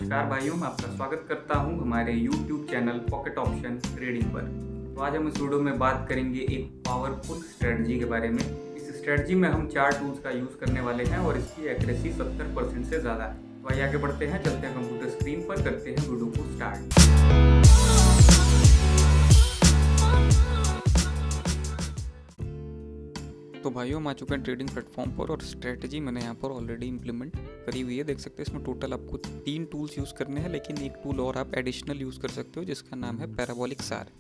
नमस्कार भाइयों, मैं आपका स्वागत करता हूं हमारे YouTube channel pocket option trading पर। तो आज हम इस वीडियो में बात करेंगे एक पावरफुल स्ट्रेटजी के बारे में। इस स्ट्रेटजी में हम 4 टूल्स का यूज़ करने वाले हैं और इसकी एक्यूरेसी 70% से ज़्यादा है। तो आइए आगे बढ़ते हैं, चलते हैं कंप्यूटर स्क्रीन पर, करते हैं वीडियो को स्टार्ट। तो भाइयों, हम आ चुके हैं ट्रेडिंग प्लेटफॉर्म पर और स्ट्रेटजी मैंने यहाँ पर ऑलरेडी इंप्लीमेंट करी हुई है। देख सकते हैं इसमें टोटल आपको 3 टूल्स यूज़ करने हैं, लेकिन एक टूल और आप एडिशनल यूज़ कर सकते हो जिसका नाम है पैराबोलिक सार।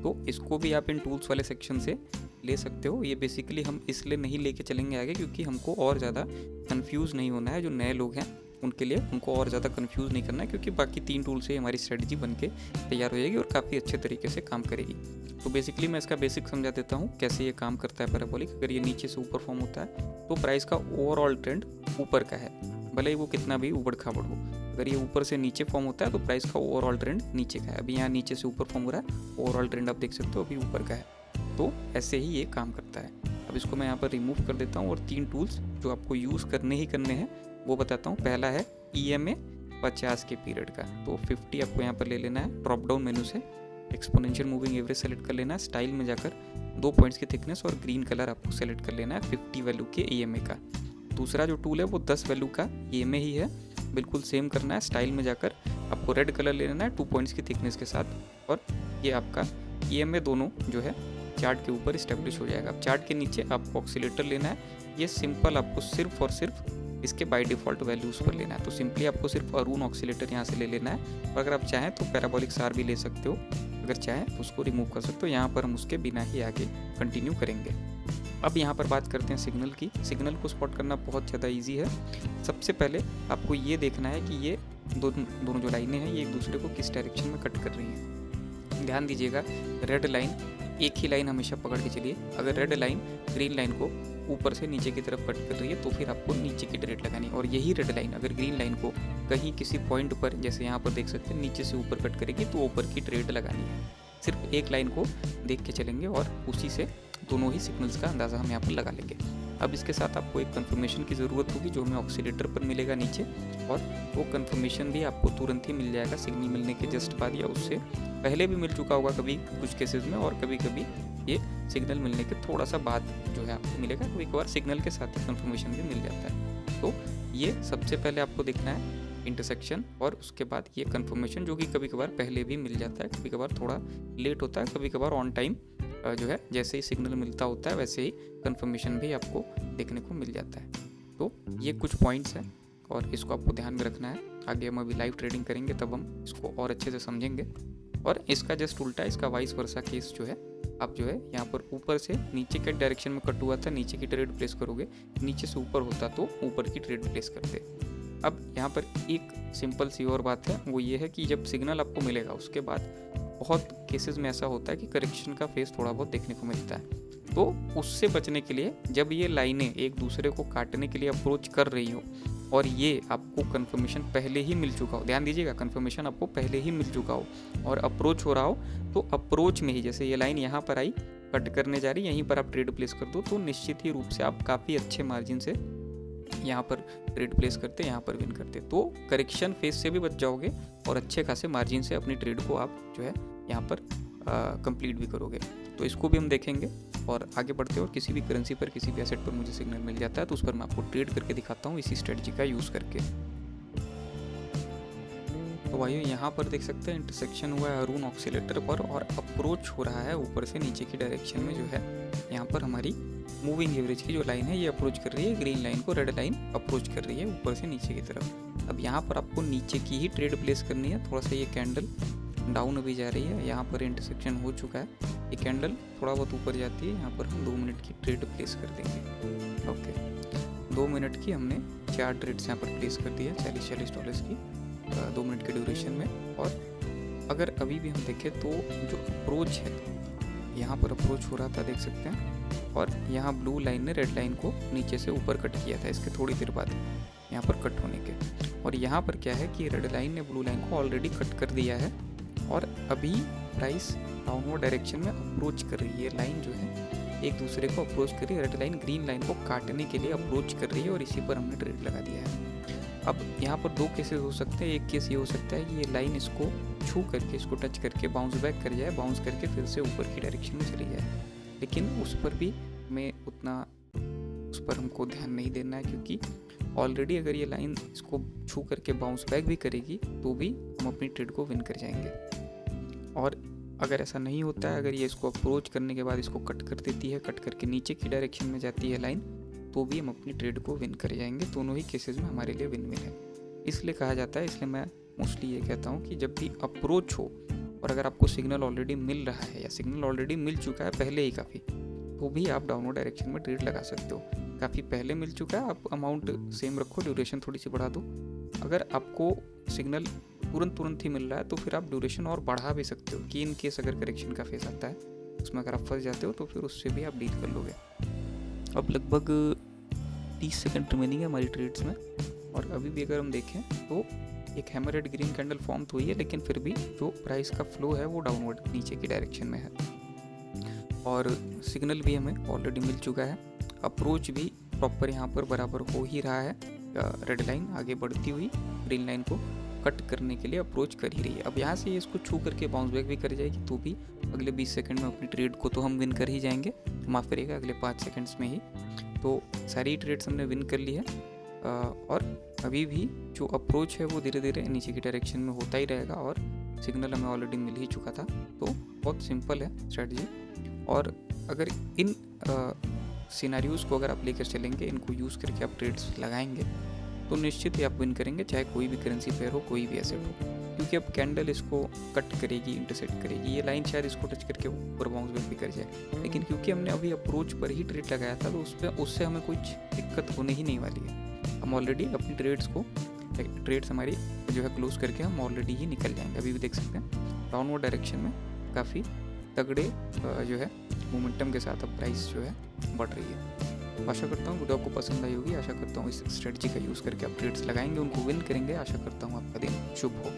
तो इसको भी आप इन टूल्स वाले सेक्शन से ले सकते हो। ये बेसिकली हम इसलिए नहीं लेके चलेंगे आगे क्योंकि हमको और ज़्यादा कन्फ्यूज़ नहीं होना है। जो नए लोग हैं उनके लिए उनको और ज़्यादा कन्फ्यूज़ नहीं करना है, क्योंकि बाकी 3 टूल से हमारी स्ट्रेटजी बन के तैयार हो जाएगी और काफ़ी अच्छे तरीके से काम करेगी। तो बेसिकली मैं इसका बेसिक समझा देता हूँ कैसे ये काम करता है पैराबोलिक। अगर ये नीचे से ऊपर फॉर्म होता है तो प्राइस का ओवरऑल ट्रेंड ऊपर का है, भले ही वो कितना भी उबड़ खाबड़ हो। अगर ये ऊपर से नीचे फॉर्म होता है तो प्राइस का ओवरऑल ट्रेंड नीचे का है। अभी यहाँ नीचे से ऊपर फॉर्म हो रहा है, ओवरऑल ट्रेंड आप देख सकते हो अभी ऊपर का है। तो ऐसे ही ये काम करता है। अब इसको मैं यहाँ पर रिमूव कर देता हूँ और 3 टूल्स जो आपको यूज़ करने ही करने हैं वो बताता हूँ। पहला है EMA 50 के पीरियड का। तो 50 आपको यहाँ पर ले लेना है, ड्रॉप डाउन मेनू से एक्सपोनेंशियल मूविंग एवरेज सेलेक्ट कर लेना है, स्टाइल में जाकर 2 पॉइंट्स की थिकनेस और ग्रीन कलर आपको सेलेक्ट कर लेना है 50 वैल्यू के EMA का। दूसरा जो टूल है वो 10 वैल्यू का EMA ही है, बिल्कुल सेम करना है। स्टाइल में जाकर आपको रेड कलर ले लेना है 2 पॉइंट्स की थिकनेस के साथ, और ये आपका EMA दोनों जो है चार्ट के ऊपर इस्टेब्लिश हो जाएगा। अब चार्ट के नीचे आपको ऑक्सीलेटर लेना है। ये सिंपल आपको सिर्फ और सिर्फ इसके बाय डिफ़ॉल्ट वैल्यूज़ पर लेना है। तो सिंपली आपको सिर्फ अरुण ऑक्सीलेटर यहाँ से ले लेना है, और अगर आप चाहें तो पैराबोलिक सार भी ले सकते हो। अगर चाहें तो उसको रिमूव कर सकते हो। यहाँ पर हम उसके बिना ही आगे कंटिन्यू करेंगे। अब यहाँ पर बात करते हैं सिग्नल की। सिग्नल को स्पॉट करना बहुत ज़्यादा ईजी है। सबसे पहले आपको ये देखना है कि ये दोनों जो लाइनें हैं ये एक दूसरे को किस डायरेक्शन में कट कर रही हैं। ध्यान दीजिएगा, रेड लाइन एक ही लाइन हमेशा पकड़ के चलिए। अगर रेड लाइन ग्रीन लाइन को ऊपर से नीचे की तरफ कट कर रही है तो फिर आपको नीचे की ट्रेड लगानी है, और यही रेड लाइन अगर ग्रीन लाइन को कहीं किसी पॉइंट पर, जैसे यहाँ पर देख सकते हैं, नीचे से ऊपर कट करेगी तो ऊपर की ट्रेड लगानी है। सिर्फ एक लाइन को देख के चलेंगे और उसी से दोनों ही सिग्नल्स का अंदाज़ा हम यहाँ पर लगा लेंगे। अब इसके साथ आपको एक कंफर्मेशन की ज़रूरत होगी जो हमें ऑक्सीलेटर पर मिलेगा नीचे, और वो कंफर्मेशन भी आपको तुरंत ही मिल जाएगा सिग्नल मिलने के जस्ट बाद, या उससे पहले भी मिल चुका होगा कभी कुछ केसेस में, और कभी कभी ये सिग्नल मिलने के थोड़ा सा बाद जो है आपको मिलेगा। कभी कभार सिग्नल के साथ ही कंफर्मेशन भी मिल जाता है। तो ये सबसे पहले आपको देखना है इंटरसेक्शन, और उसके बाद ये कंफर्मेशन, जो कि कभी कभार पहले भी मिल जाता है, कभी कभार थोड़ा लेट होता है, कभी कभार ऑन टाइम जो है जैसे ही सिग्नल मिलता होता है वैसे ही कंफर्मेशन भी आपको देखने को मिल जाता है। तो ये कुछ पॉइंट्स हैं और इसको आपको ध्यान में रखना है। आगे हम अभी लाइव ट्रेडिंग करेंगे तब हम इसको और अच्छे से समझेंगे। और इसका जस्ट उल्टा, इसका वाइस वर्सा केस जो है, आप जो है यहाँ पर ऊपर से नीचे के डायरेक्शन में कट हुआ था, नीचे की ट्रेड प्लेस करोगे, नीचे से ऊपर होता तो ऊपर की ट्रेड प्लेस करते। अब यहाँ पर एक सिंपल सी और बात है, वो ये है कि जब सिग्नल आपको मिलेगा उसके बाद बहुत केसेस में ऐसा होता है कि करेक्शन का फेस थोड़ा बहुत देखने को मिलता है। तो उससे बचने के लिए, जब ये लाइनें एक दूसरे को काटने के लिए अप्रोच कर रही हो और ये आपको कंफर्मेशन पहले ही मिल चुका हो, ध्यान दीजिएगा, कंफर्मेशन आपको पहले ही मिल चुका हो और अप्रोच हो रहा हो, तो अप्रोच में ही जैसे ये लाइन यहाँ पर आई, कट करने जा रही, यहीं पर आप ट्रेड प्लेस कर दो, तो निश्चित ही रूप से आप काफ़ी अच्छे मार्जिन से यहाँ पर ट्रेड प्लेस करते, यहाँ पर विन करते। तो करेक्शन फेज से भी बच जाओगे और अच्छे खासे मार्जिन से अपनी ट्रेड को आप जो है यहाँ पर कंप्लीट भी करोगे। तो इसको भी हम देखेंगे और आगे बढ़ते हैं। और किसी भी करेंसी पर, किसी भी एसेट पर मुझे सिग्नल मिल जाता है तो उस पर मैं आपको ट्रेड करके दिखाता हूँ इसी स्ट्रेटजी का यूज़ करके। तो भाइयों, यहाँ पर देख सकते हैं इंटरसेक्शन हुआ है अरुण ऑक्सीलेटर पर और अप्रोच हो रहा है ऊपर से नीचे की डायरेक्शन में। जो है यहाँ पर हमारी मूविंग एवरेज की जो लाइन है ये अप्रोच कर रही है ग्रीन लाइन को, रेड लाइन अप्रोच कर रही है ऊपर से नीचे की तरफ। अब यहाँ पर आपको नीचे की ही ट्रेड प्लेस करनी है। थोड़ा सा ये कैंडल डाउन अभी जा रही है, यहाँ पर इंटरसेक्शन हो चुका है, ये कैंडल थोड़ा बहुत ऊपर जाती है, यहाँ पर हम 2 मिनट की ट्रेड प्लेस कर देंगे। ओके, 2 मिनट की हमने 4 ट्रेड्स यहाँ पर प्लेस कर दिया, $40 की 2 मिनट के ड्यूरेशन में। और अगर अभी भी हम देखें तो जो अप्रोच है, यहाँ पर अप्रोच हो रहा था देख सकते हैं, और यहाँ ब्लू लाइन ने रेड लाइन को नीचे से ऊपर कट किया था इसके थोड़ी देर बाद यहाँ पर कट होने के। और यहाँ पर क्या है कि रेड लाइन ने ब्लू लाइन को ऑलरेडी कट कर दिया है और अभी प्राइस डाउनवर्ड डायरेक्शन में अप्रोच कर रही है। लाइन जो है एक दूसरे को अप्रोच कर रही है, रेड लाइन ग्रीन लाइन को काटने के लिए अप्रोच कर रही है और इसी पर हमने ट्रेड लगा दिया है। अब यहाँ पर 2 केसेस हो सकते हैं। एक केस ये हो सकता है कि ये लाइन इसको छू करके, इसको टच करके बाउंस बैक कर जाए, बाउंस करके फिर से ऊपर की डायरेक्शन में चली जाए, लेकिन उस पर भी हमें उतना, उस पर हमको ध्यान नहीं देना है, क्योंकि ऑलरेडी अगर ये लाइन इसको छू करके बाउंस बैक भी करेगी तो भी हम अपनी ट्रेड को विन कर जाएंगे। और अगर ऐसा नहीं होता है, अगर ये इसको अप्रोच करने के बाद इसको कट कर देती है, कट करके नीचे की डायरेक्शन में जाती है लाइन, तो भी हम अपनी ट्रेड को विन कर जाएंगे। दोनों ही केसेस में हमारे लिए विन विन है, इसलिए कहा जाता है। इसलिए मैं मोस्टली ये कहता हूँ कि जब भी अप्रोच हो और अगर आपको सिग्नल ऑलरेडी मिल रहा है या सिग्नल ऑलरेडी मिल चुका है पहले ही काफ़ी, तो भी आप डाउनवर्ड डायरेक्शन में ट्रेड लगा सकते हो। काफ़ी पहले मिल चुका है, आप अमाउंट सेम रखो, ड्यूरेशन थोड़ी सी बढ़ा दो। अगर आपको सिग्नल तुरंत ही मिल रहा है तो फिर आप ड्यूरेशन और बढ़ा भी सकते हो, कि इन केस अगर करेक्शन का फेस आता है उसमें अगर आप फंस जाते हो तो फिर उससे भी आप डील कर लोगे। अब लगभग 30 सेकंड रिमेनिंग है हमारी ट्रेड्स में, और अभी भी अगर हम देखें तो एक हैमरहेड ग्रीन कैंडल फॉर्म तो हुई है, लेकिन फिर भी जो प्राइस का फ्लो है वो डाउनवर्ड नीचे की डायरेक्शन में है, और सिग्नल भी हमें ऑलरेडी मिल चुका है। अप्रोच भी प्रॉपर यहाँ पर बराबर हो ही रहा है, रेड लाइन आगे बढ़ती हुई ग्रीन लाइन को कट करने के लिए अप्रोच कर ही रही है। अब यहाँ से ये इसको छू करके बाउंस बैक भी कर जाएगी तो भी अगले 20 सेकंड में अपनी ट्रेड को तो हम विन कर ही जाएंगे, माफ़ करिएगा अगले 5 सेकंड्स में ही। तो सारी ट्रेड्स हमने विन कर ली है, और अभी भी जो अप्रोच है वो धीरे धीरे नीचे की डायरेक्शन में होता ही रहेगा, और सिग्नल हमें ऑलरेडी मिल ही चुका था। तो बहुत सिंपल है स्ट्रेटजी, और अगर इन सिनेरियोज़ को अगर आप लेकर चलेंगे, इनको यूज़ करके आप ट्रेड्स लगाएंगे तो निश्चित ही आप विन करेंगे, चाहे कोई भी करेंसी पेयर हो, कोई भी एसेट हो। क्योंकि अब कैंडल इसको कट करेगी, इंटरसेक्ट करेगी, ये लाइन शायद इसको टच करके ऊपर बाउंस बैक भी कर जाए, लेकिन क्योंकि हमने अभी अप्रोच पर ही ट्रेड लगाया था तो उससे हमें कुछ दिक्कत होने ही नहीं वाली है। हम ऑलरेडी अपनी ट्रेड्स हमारी जो है क्लोज करके हम ऑलरेडी ही निकल जाएंगे। अभी भी देख सकते हैं डाउनवर्ड डायरेक्शन में काफ़ी तगड़े जो है मोमेंटम के साथ अब प्राइस जो है बढ़ रही है। आशा करता हूँ वीडियो आपको पसंद आई होगी। आशा करता हूँ इस स्ट्रेटजी का यूज़ करके आप ट्रेड्स लगाएंगे, उनको विन करेंगे। आशा करता हूँ आपका दिन शुभ हो।